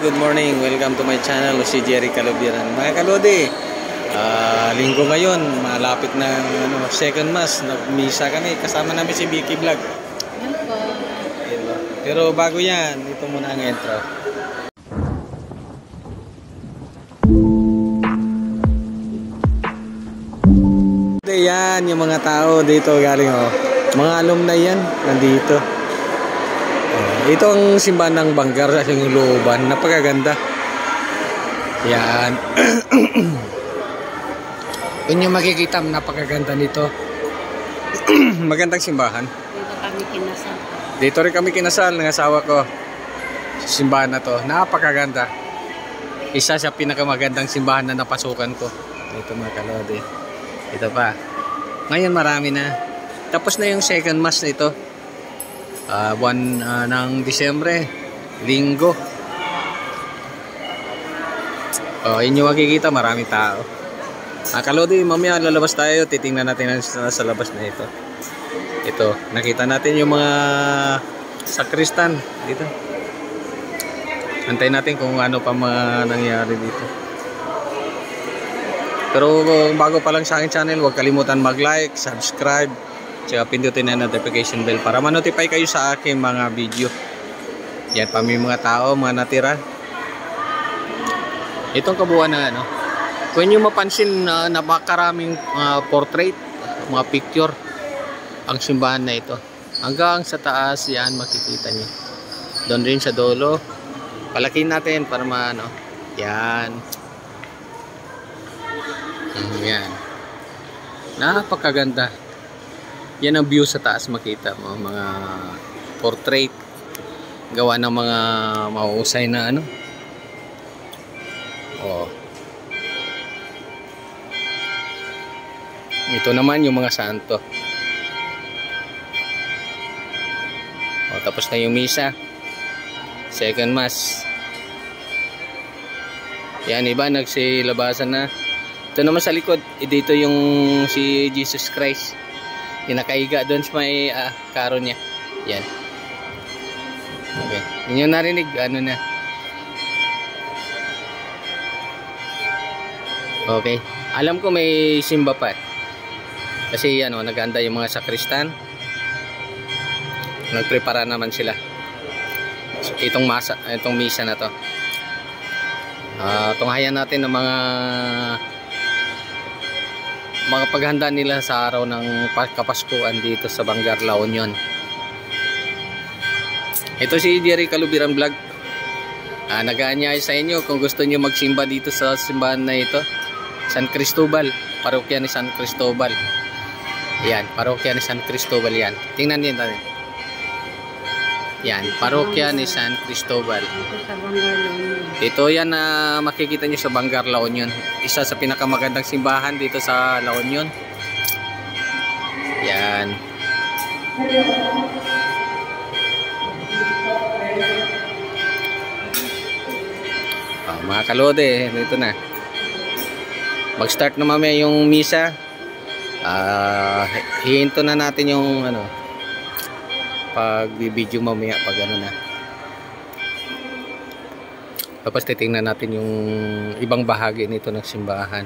good morning. Welcome to my channel, si Jerry Calubiran. Mga kalodi, linggo ngayon, malapit na second mass. Nagmisa kami, kasama namin si Vicky Vlog. Yan po. Pero bago yan, ito muna ang intro. Yan, yung mga tao dito galing mga alumni yan, nandito. Ito ang simbahan ng Bangar sa looban, napakaganda. Yan. Yun yung makikita, napakaganda nito. Magandang simbahan. Dito kami kinasal. Dito rin kami kinasal ng asawa ko. Simbahan na to, napakaganda. Isa sa pinakamagandang simbahan na napasukan ko. Ito mga kalodi. Ito pa. Ngayon marami na. Tapos na yung second mass nito. Buwan ng Disyembre, linggo. Yun yung makikita, maraming tao. Kalodi, mamaya lalabas tayo, titingnan natin sa labas na ito. Ito, nakita natin yung mga sakristan dito. Antayin natin kung ano pa mga nangyari dito. Pero bago pa lang sa aking channel, huwag kalimutan mag-like, subscribe, tsaka pindutin na notification bell para ma-notify kayo sa aking mga video. Yan pa may mga tao, mga natira. Itong kabuuan na kung nyo mapansin, napakaraming portrait, mga picture ang simbahan na ito. Hanggang sa taas, yan makikita nyo. Doon rin sa dulo. Palakihin natin para yan. Yan. Napakaganda. Yan ang view sa taas, makita mo mga portrait gawa ng mga mahusay na ito naman yung mga santo. Tapos na yung misa, second mass. Yan, iba nagsilabasan na. Ito naman sa likod, dito yung si Jesus Christ. Kinakaiga doon sa may karo niya. Yan. Okay. Yun yung narinig, na. Okay. Alam ko may simba pa. Kasi naganda yung mga sakristan. Nagprepara naman sila. So, itong misa na to. Tunghayan natin ng mga paghanda nila sa araw ng Kapaskuhan dito sa Bangar, La Union. Ito si Jerry Calubiran Vlog. Nag-aanyaya sa inyo kung gusto niyo magsimba dito sa simbahan na ito. San Cristobal, parokya ni San Cristobal. Yan, parokya ni San Cristobal yan. Tingnan niyo natin. Yan, parokya ni San Cristobal. Ito yan na makikita nyo sa Bangar, La Union. Isa sa pinakamagandang simbahan dito sa La Union. Yan. Mga kalode, dito na. Mag-start na mamaya yung misa. Hihinto na natin yung pag-video mamaya pag na. Tapos titingnan natin yung ibang bahagi nito ng simbahan.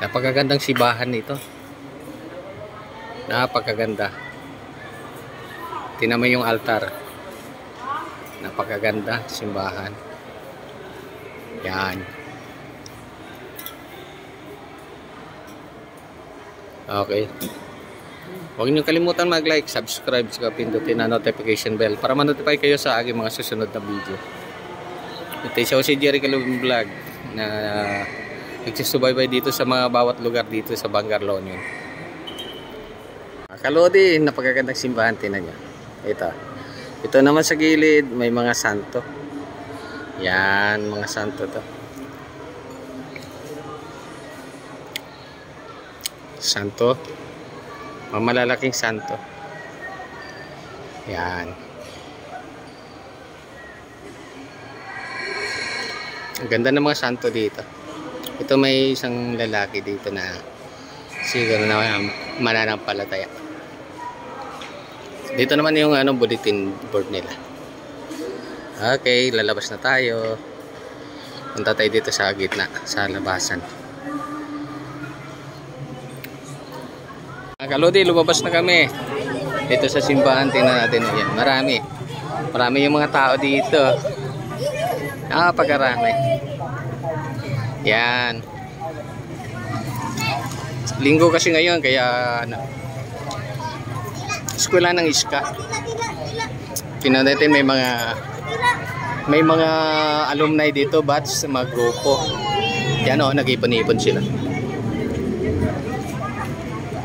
Napakagandang simbahan nito. Napakaganda. Tingnan mo yung altar. Napakaganda simbahan. Yan. Okay. Huwag niyo kalimutan mag-like, subscribe, saka pindutin na notification bell para ma-notify kayo sa aking mga susunod na video. Ito si Jerry Calubiran Vlog na nagsusubaybay dito sa mga bawat lugar dito sa Bangar, La Union. Kalodi, napakagandang simbahan, tingnan niyo. Ito naman sa gilid, may mga santo. Yan, mga santo to. Santo. Malalaking santo. Yan. Ang ganda ng mga santo dito. Ito may isang lalaki dito na siguro na mananampalataya. Dito naman yung bulletin board nila. Okay, lalabas na tayo. Punta tayo dito sa gitna, sa labasan. Mga kalodi, lumabas na kami. Dito sa simbahan, tingnan natin. Yan, marami. Marami yung mga tao dito. Pagkarami. Yan. Linggo kasi ngayon, kaya ano, eskwela ng Iska. Tingnan natin, may mga alumni dito, batch, mga grupo. Yan o, nag-ipon-ipon sila.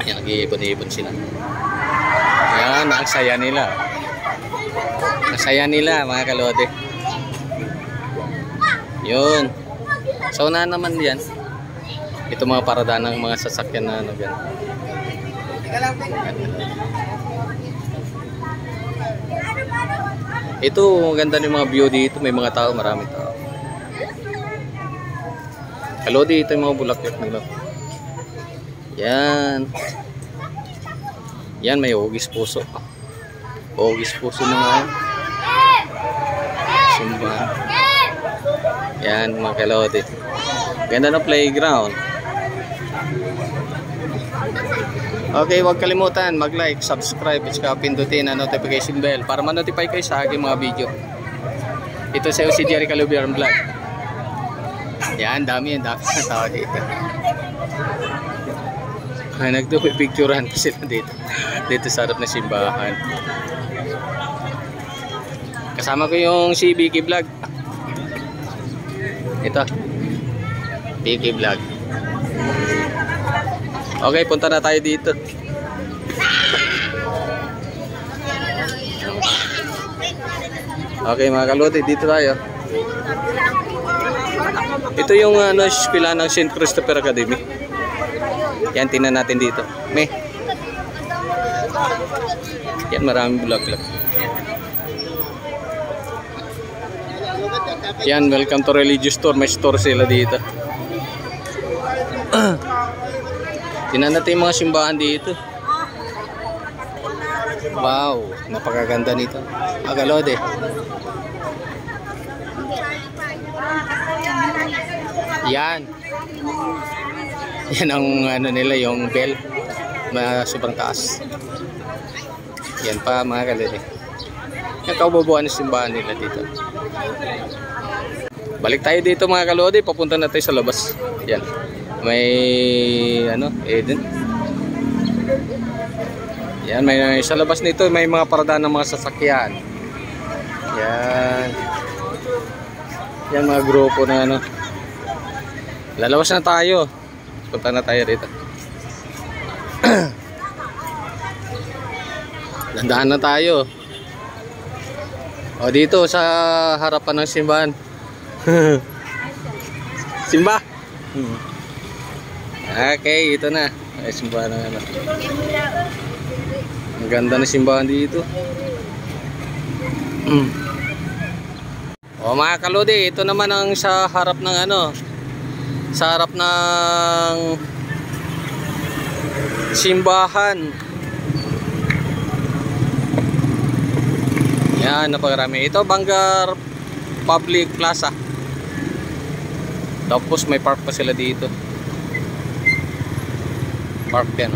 Yan, nag-ipon-ipon sila. Yan, ang saya nila. Ang saya nila, mga kalode. Yun. So, na naman yan. Ito mga paradaan ng mga sasakyan na ano, yan. Ito, maganda yung mga view dito. May mga tao, maraming tao. Kalodi, ito yung mga bulaklak nila. Yan. Yan, may hugis puso. Hugis puso na nga yan. Simbahan. Yan, mga kalodi. Ganda ng playground. Okay, huwag kalimutan mag-like, subscribe, at saka pindutin ang notification bell para ma-notify kayo sa aking mga video. Ito sa si Jerry Calubian Vlog. Yan, dami na tao dito. Nagpipicturean pa sila dito sa harap na simbahan. Kasama ko yung si Vicky Vlog. Ito, Vicky Vlog. Okay, punta na tayo dito. Okay mga kalodi, dito tayo. Ito yung eskwela ng St. Christopher Academy. Yan, tingnan natin dito. Yan, maraming bulaklak. Yan, welcome to religious tour. May store sila dito. Tingnan natin yung mga simbahan dito. Wow, napakaganda nito. Kalode. Yan. Yan ang ano nila, yung bell. Sobrang taas. Yan pa mga kalode. Yan kaububuan ng simbahan nila dito. Balik tayo dito mga kalode. Papunta na tayo sa labas. Yan. May Eden. Yan, may sa labas nito may mga paradaan ng mga sasakyan. Yan. Yan mga grupo na Lalawas na tayo. Punta na tayo dito. Dandahan na tayo. O dito sa harapan ng simbahan. Simba. Okay, ito na. Ay, simbahan na Ang ganda na simbahan dito. O mga kalodi, ito naman ang sa harap ng sa harap ng simbahan. Yan, napakarami. Ito, Bangar Public Plaza. Tapos may park pa sila dito. Park yan.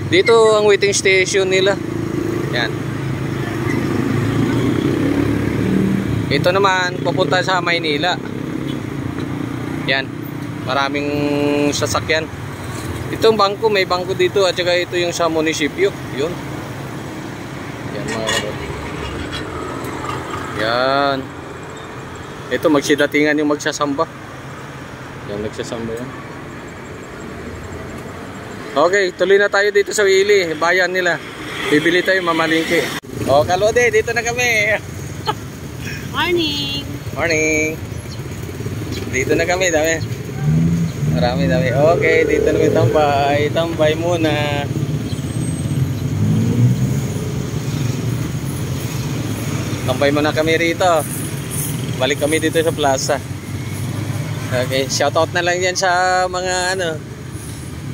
Dito ang waiting station nila. Yan. Ito naman pupunta sa Maynila. Yan. Maraming sasakyan. Itong bangko, may bangko dito at saka ito yung sa munisipyo. Yun. Yan mga kapatid. Yan. Ito magsidatingan yung magsasamba. Yan, nagsasamba yan. Okay, tuloy na tayo dito sa Wili, bayan nila. Bibili tayo, mamalingki. O, kalode, dito na kami. Morning! Morning! Dito na kami, dami. Marami, dami. Okay, dito na kami tambay. Tambay muna. Tambay muna kami rito. Balik kami dito sa plaza. Okay, shoutout na lang yan sa mga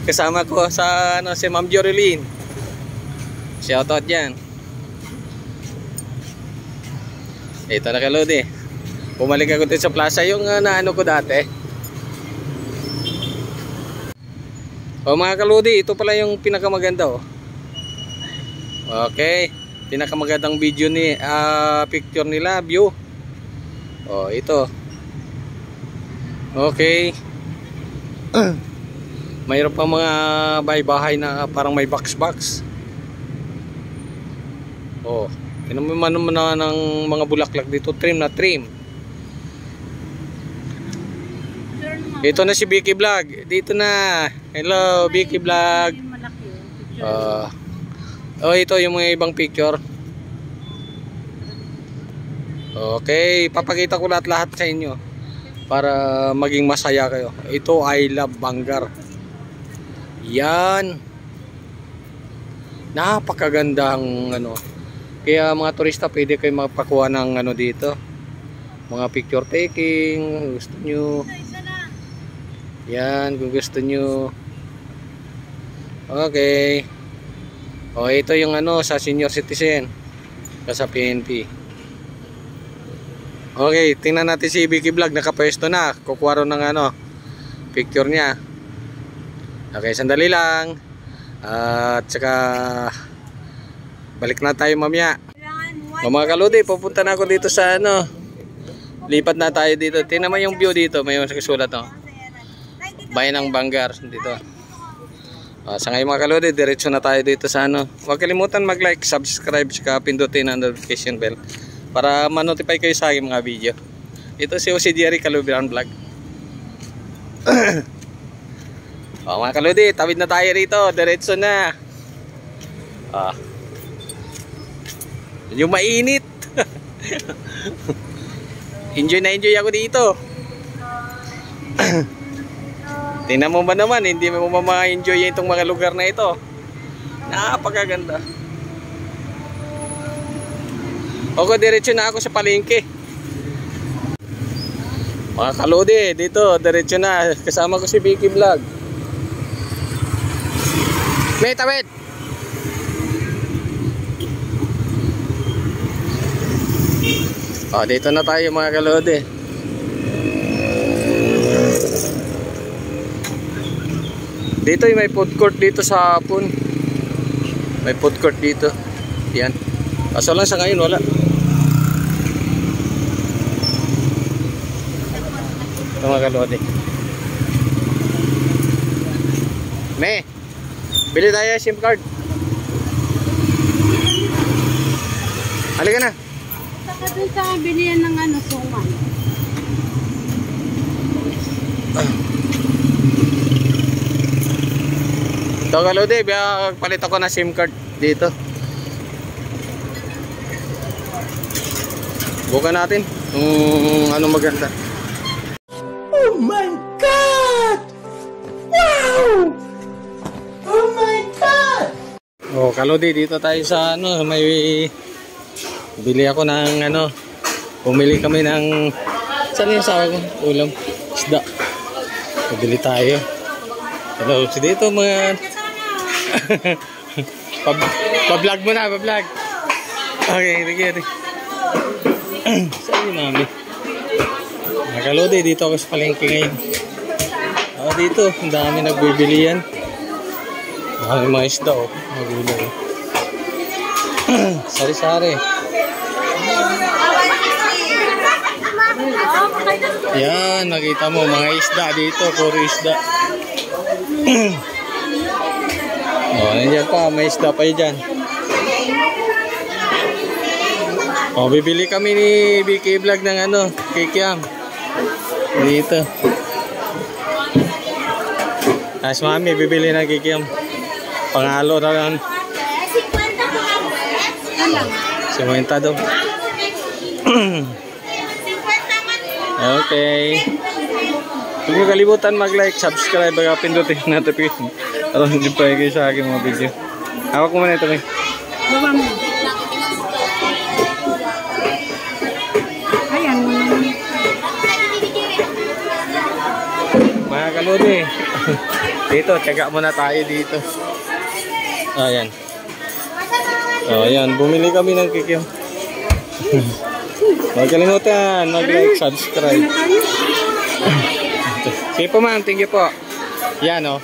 kasama ko sa si Ma'am Joreline. Shoutout yan. Ito na kalodi. Bumalik ako dito sa plaza yung naano ko dati. O mga kalodi, ito pala yung pinakamaganda oh. Okay, pinakamagandang video ni picture nila, view. Oh, ito. Okay. Mayroon pa mga bahay-bahay na parang may box-box. Oh, tinaman naman na ng mga bulaklak dito, trim na trim. Ito na si Vicky Vlog. Dito na. Hello, Vicky Vlog. Oh, ito yung mga ibang picture. Okay, papakita ko lahat-lahat sa inyo para maging masaya kayo. Ito I love Bangar. Yan. Napakagandang ano. Kaya mga turista pwede kayo magpakuha ng ano dito. Mga picture taking, gusto nyo. Yan, kung gusto nyo. Okay. O, ito yung ano sa senior citizen. Sa PNP. Okay, tingnan natin si Vicky Vlog. Nakapwesto na. Kukuha rin ng ano picture niya. Okay, sandali lang. At saka balik na tayo mamaya. Mga kalodi, pupunta na ako dito sa ano. Lipat na tayo dito. Tingnan mo yung view dito. May sulat no. Bayan ng Bangar dito. Sa ngayon mga kalodi, diretso na tayo dito sa ano. Huwag kalimutan mag-like, subscribe, saka pindutin ang notification bell para ma-notify kayo sa aking mga video. Ito si Jose Jerry Kalubiran Vlog. Mga kalodi, tawid na tayo rito. Diretso na. Yung mainit. Enjoy na enjoy ako dito. Tingnan mo ba naman, hindi mo ma-enjoy itong mga lugar na ito. Napakaganda. Okay, diretso na ako sa palengke. Mga kalodi, dito, diretso na. Kasama ko si Vicky Vlog. May tawid. Dito na tayo mga kalodi. Dito may food court dito sa hapon. May food court dito. Yan. Kaso lang sa ngayon wala. Ito mga kalodi. May bili tayo SIM card. Halika na. Saka dun sa bilihan ng ano, sungan. Ito kalodi, palit ako na SIM card dito. Bukan natin kung ano maganda. Oh my God! Wow! Oh my God! Kalodi, dito tayo sa ano, may bili ako ng ano, pumili kami ng saan yung sawa ko? Ulam, isda. Pabili tayo. Hello, so dito mga pa-vlog mo na, pa-vlog. Okay, sige. Saan yung mami? Mga kalodi, dito ako sa palengke ngayon. Dito, ang dami nagbibili yan. Mga isda, magulay. Sari-sari. Yan, nakita mo mga isda dito, puro isda. Nandiyan pa, may isda pa dyan. Bibili kami ni Vicky Vlog ng ano, kikiam. Dito. As mami, bibili ng kikiam. Pangalo na lang. 50 daw. Okay. Huwag niyo kalimutan mag-like, subscribe, at pindutin ang notification para hindi pa kayo sa aking mga video. Hawak mo muna ito, may. Ayan. Mga kalodi, dito, tsaga muna tayo dito. Ayan. Ayan, bumili kami ng kikiam. Huwag kalimutan, mag-like, subscribe. Sige po ma'am, thank you po. Yan o.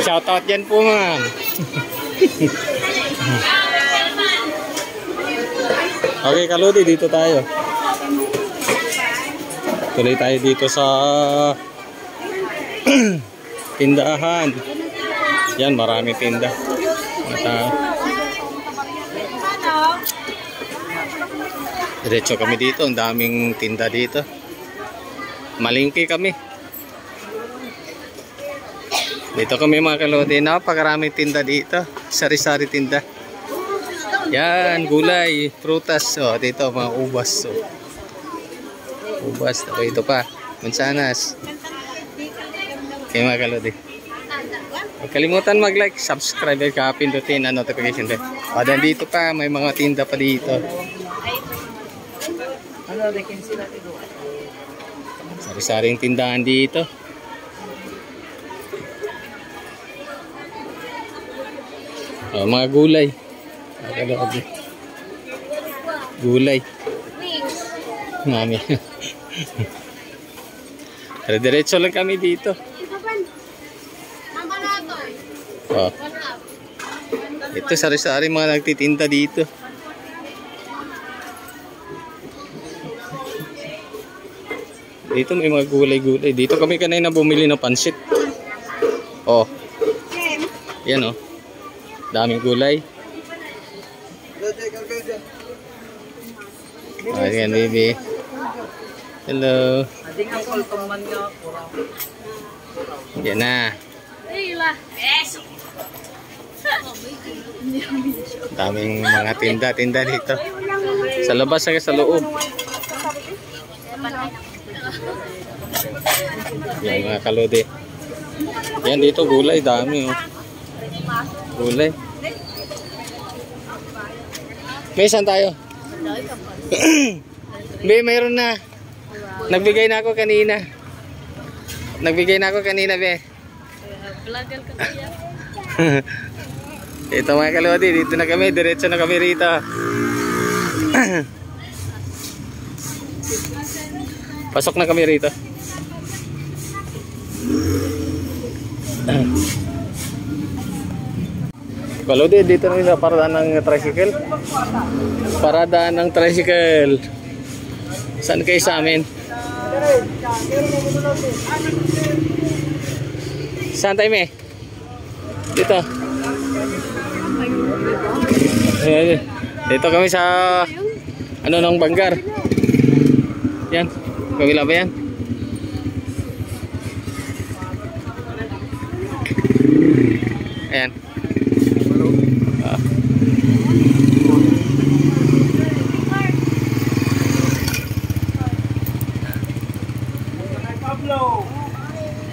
Shoutout yan po ma'am. Okay kalodi, dito tayo. Tuloy tayo dito sa tindahan. Yan, marami tinda. Diretso kami dito, ang daming tinda dito. Malingki kami. Dito kami mga kalodi, napakaraming tinda dito. Sari-sari tinda. Yan, gulay, prutas. Oh, dito mga ubas. Oh. Ubas, ito pa. Mansanas. Okay mga kalodi. Huwag kalimutan mag-like, subscribe, at pindutin ang notification bell. Padan dito pa, may mga tinda pa dito. Sari-saring tindahan dito. Oh, mga gulay. Gulay. Mami. Diretso lang kami dito. Oh. Ito sari-sari mga nagtitinda dito. Dito may mga gulay-gulay. Dito kami kanina bumili ng pansit. Oh. Yan oh. Daming gulay. Ayan baby. Hello. Yan na. Daming mga tinda dito. Sa labas at sa loob. Yan mga kalodi. Yan dito gulay, dami oh. Gulay. May saan tayo? May mayroon na. Nagbigay na ako kanina. Be. Vlogger ka kaya. Ito mga kalodi, dito na kami, diretso na kami rito. Pasok na kami rito. Kalodi, dito na nila paradaan ng tricycle. Paradaan ng tricycle. Saan kayo sa amin? Saan tayo me? Dito. Dito kami sa ano ng Banggar. Yan. Kabila ba yan? Ayan.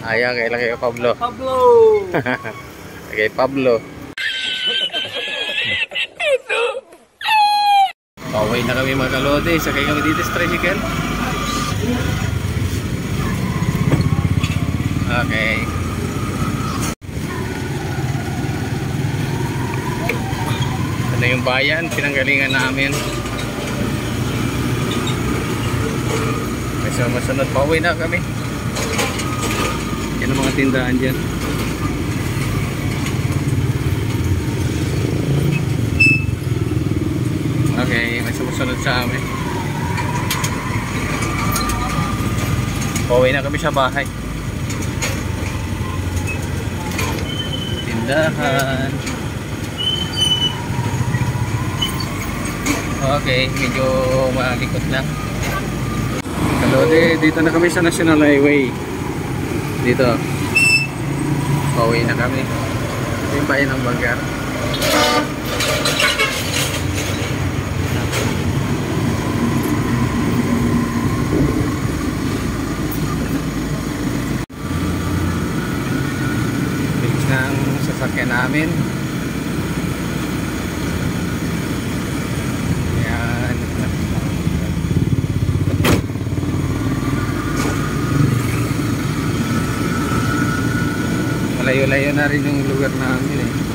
Ayan, kailan kayo Pablo. Okay, Pablo. Pauwi na kami mga kalodi. Sakay kami dito sa tricycle. Okay. Ito na yung bayan. Pinanggalingan namin. Kasi masunod. Pauwi na kami. Yan ang mga tindahan dyan. Okay, may sumusunod sa amin. Pauwi na kami sa bahay. Tindahan. Okay, medyo malikot lang. Kalodi, dito na kami sa National Highway. Dito. Pauwi na kami. Ito yung bayan ng Banggar. Bilis ng sasakyan namin. Ayan. Malayo-layo na rin yung lugar namin eh.